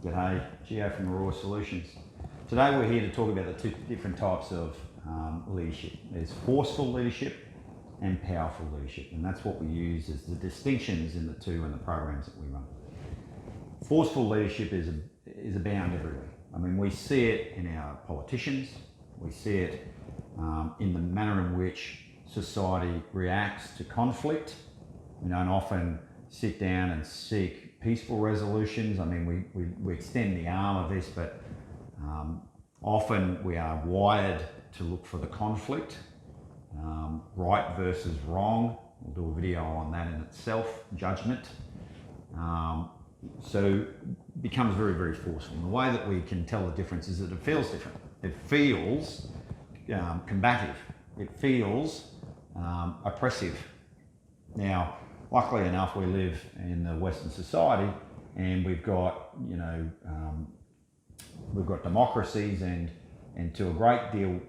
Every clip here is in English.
G'day, Gio from Aurora Solutions. Today we're here to talk about the two different types of leadership. There's forceful leadership and powerful leadership, and that's what we use as the distinctions in the two and the programs that we run. Forceful leadership is abound everywhere. I mean, we see it in our politicians, we see it in the manner in which society reacts to conflict. We don't often sit down and seek peaceful resolutions. I mean, we extend the arm of this, but often we are wired to look for the conflict, right versus wrong. We'll do a video on that in itself, judgment. So it becomes very, very forceful. And the way that we can tell the difference is that it feels different. It feels combative. It feels oppressive. Now, luckily enough, we live in the Western society, and we've got, we've got democracies, and to a great deal,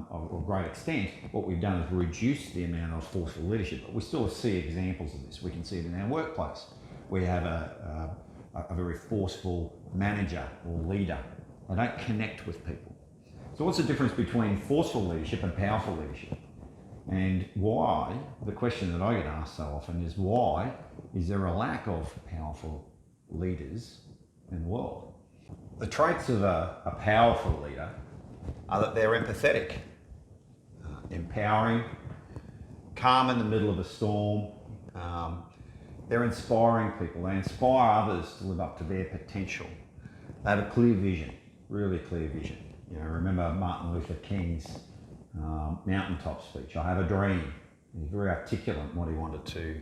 or a great extent, what we've done is reduce the amount of forceful leadership. But we still see examples of this. We can see it in our workplace. We have a very forceful manager or leader. They don't connect with people. So what's the difference between forceful leadership and powerful leadership? And why, the question that I get asked so often is, why is there a lack of powerful leaders in the world? The traits of a powerful leader are that they're empathetic, empowering, calm in the middle of a storm. They're inspiring people. They inspire others to live up to their potential. They have a clear vision, really clear vision. You know, remember Martin Luther King's mountaintop speech, I have a dream. He's very articulate in what he wanted to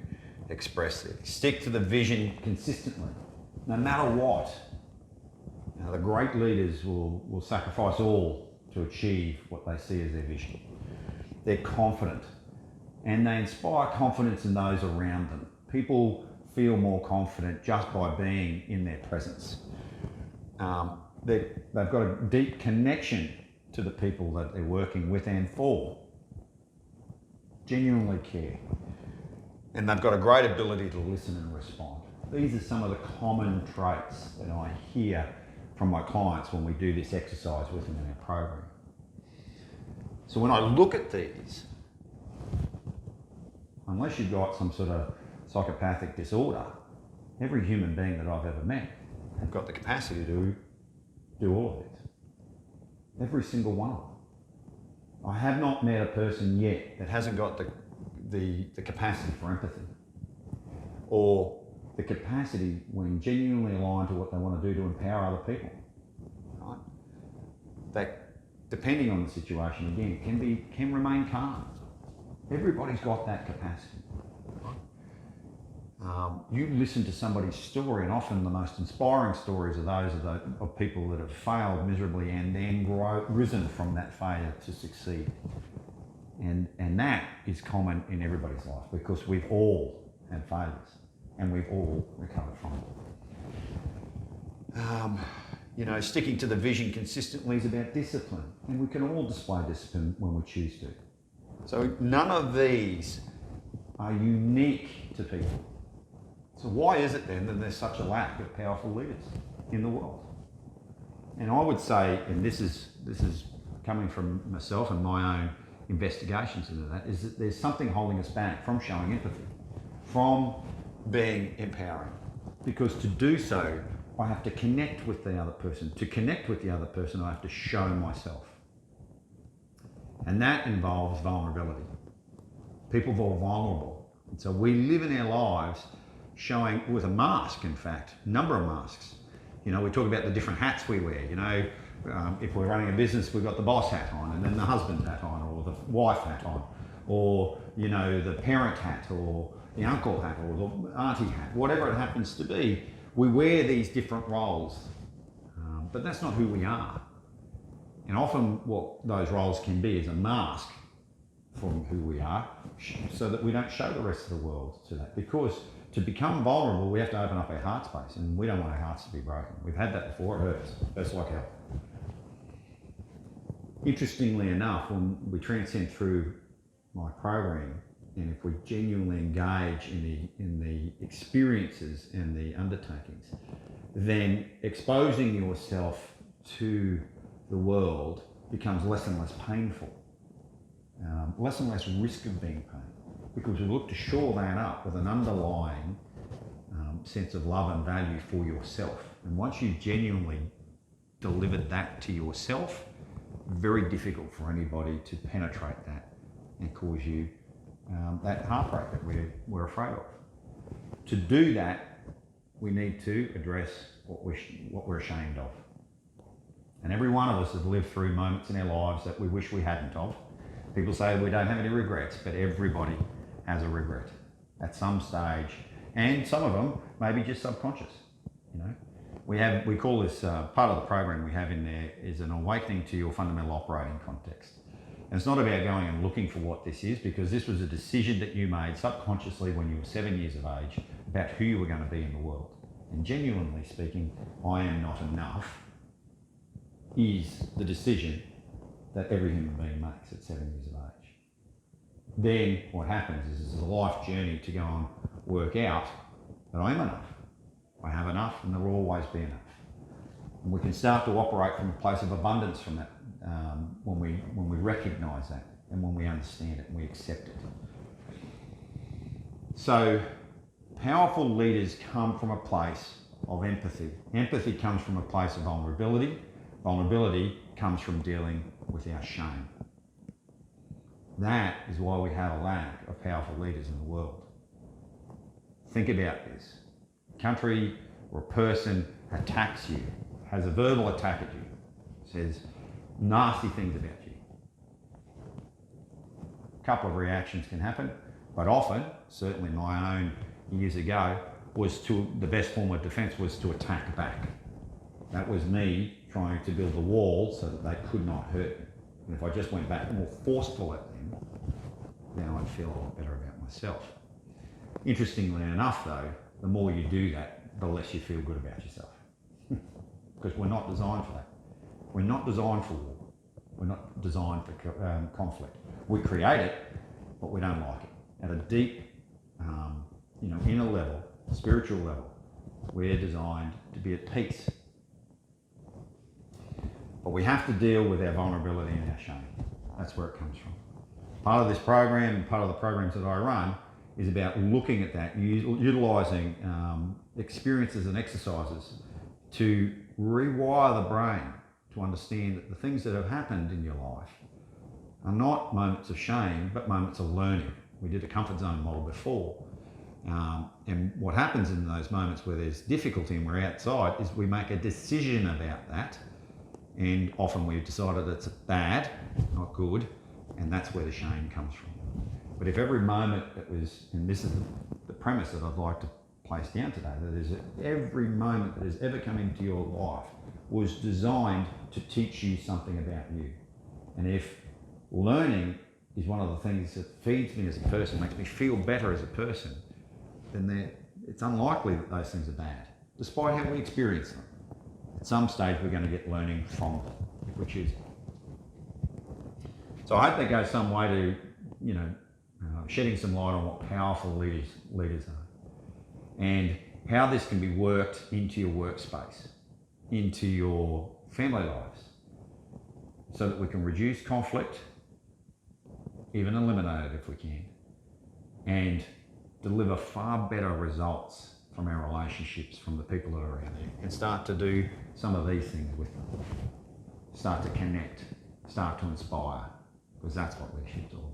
express there. Stick to the vision consistently, no matter what. Now, the great leaders will sacrifice all to achieve what they see as their vision. They're confident, and they inspire confidence in those around them. People feel more confident just by being in their presence. They've got a deep connection to the people that they're working with and for. Genuinely care. And they've got a great ability to listen and respond. These are some of the common traits that I hear from my clients when we do this exercise with them in our program. So when I look at these, unless you've got some sort of psychopathic disorder, every human being that I've ever met have got the capacity to do all of this. Every single one of them. I have not met a person yet that hasn't got the capacity for empathy, or the capacity, when genuinely aligned to what they want to do, to empower other people. Right? That, depending on the situation, again, can remain calm. Everybody's got that capacity. You listen to somebody's story, and often the most inspiring stories are those of people that have failed miserably and then risen from that failure to succeed. And that is common in everybody's life, because we've all had failures and we've all recovered from it. Sticking to the vision consistently is about discipline, and we can all display discipline when we choose to. So none of these are unique to people. So why is it then that there's such a lack of powerful leaders in the world? And I would say, and this is coming from myself and my own investigations into that, is that there's something holding us back from showing empathy, from being empowering. Because to do so, I have to connect with the other person. To connect with the other person, I have to show myself. And that involves vulnerability. People are vulnerable. And so we live in our lives showing, with a mask, in fact, a number of masks. We talk about the different hats we wear. If we're running a business, we've got the boss hat on, and then the husband hat on, or the wife hat on, or, the parent hat, or the uncle hat, or the auntie hat, whatever it happens to be. We wear these different roles, but that's not who we are. And often what those roles can be is a mask from who we are, so that we don't show the rest of the world to that. Because to become vulnerable, we have to open up our heart space, and we don't want our hearts to be broken. We've had that before, it hurts. Hurts like hell. Interestingly enough, when we transcend through my program, and if we genuinely engage in the experiences and the undertakings, then exposing yourself to the world becomes less and less painful, less and less risk of being pain, because we look to shore that up with an underlying sense of love and value for yourself. And once you've genuinely delivered that to yourself, very difficult for anybody to penetrate that and cause you that heartbreak that we're afraid of. To do that, we need to address what we're ashamed of. And every one of us has lived through moments in our lives that we wish we hadn't of. People say we don't have any regrets, but everybody has a regret at some stage. And some of them maybe just subconscious, you know. We call this, part of the program we have in there is an awakening to your fundamental operating context. And it's not about going and looking for what this is, because this was a decision that you made subconsciously when you were 7 years of age about who you were going to be in the world. And genuinely speaking, I am not enough is the decision that every human being makes at 7 years of age. Then what happens is it's a life journey to go and work out that I am enough. I have enough, and there will always be enough. And we can start to operate from a place of abundance from that when we recognise that, and when we understand it and we accept it. So powerful leaders come from a place of empathy. Empathy comes from a place of vulnerability. Vulnerability comes from dealing with our shame. That is why we have a lack of powerful leaders in the world. Think about this. A country or a person attacks you, has a verbal attack at you, says nasty things about you. A couple of reactions can happen, but often, certainly my own years ago, the best form of defence was to attack back. That was me trying to build a wall so that they could not hurt me. And if I just went back more forceful at them, then I'd feel a lot better about myself. Interestingly enough though, the more you do that, the less you feel good about yourself. Because we're not designed for that. We're not designed for war. We're not designed for conflict. We create it, but we don't like it. At a deep, inner level, spiritual level, we're designed to be at peace. But we have to deal with our vulnerability and our shame. That's where it comes from. Part of this program and part of the programs that I run is about looking at that, utilising experiences and exercises to rewire the brain to understand that the things that have happened in your life are not moments of shame, but moments of learning. We did a comfort zone model before. And what happens in those moments where there's difficulty and we're outside is we make a decision about that. And often we've decided it's bad, not good, and that's where the shame comes from. But if every moment that was, and this is the premise that I'd like to place down today, that is every moment that has ever come into your life was designed to teach you something about you. And if learning is one of the things that feeds me as a person, makes me feel better as a person, then it's unlikely that those things are bad, despite how we experience them. At some stage we're going to get learning from them, if we choose. So I hope that goes some way to, shedding some light on what powerful leaders are, and how this can be worked into your workspace, into your family lives, so that we can reduce conflict, even eliminate it if we can, and deliver far better results from our relationships, from the people that are around you, and start to do some of these things with them. Start to connect, start to inspire, because that's what leadership's all about.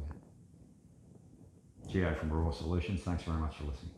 Gio from Raw Solutions, thanks very much for listening.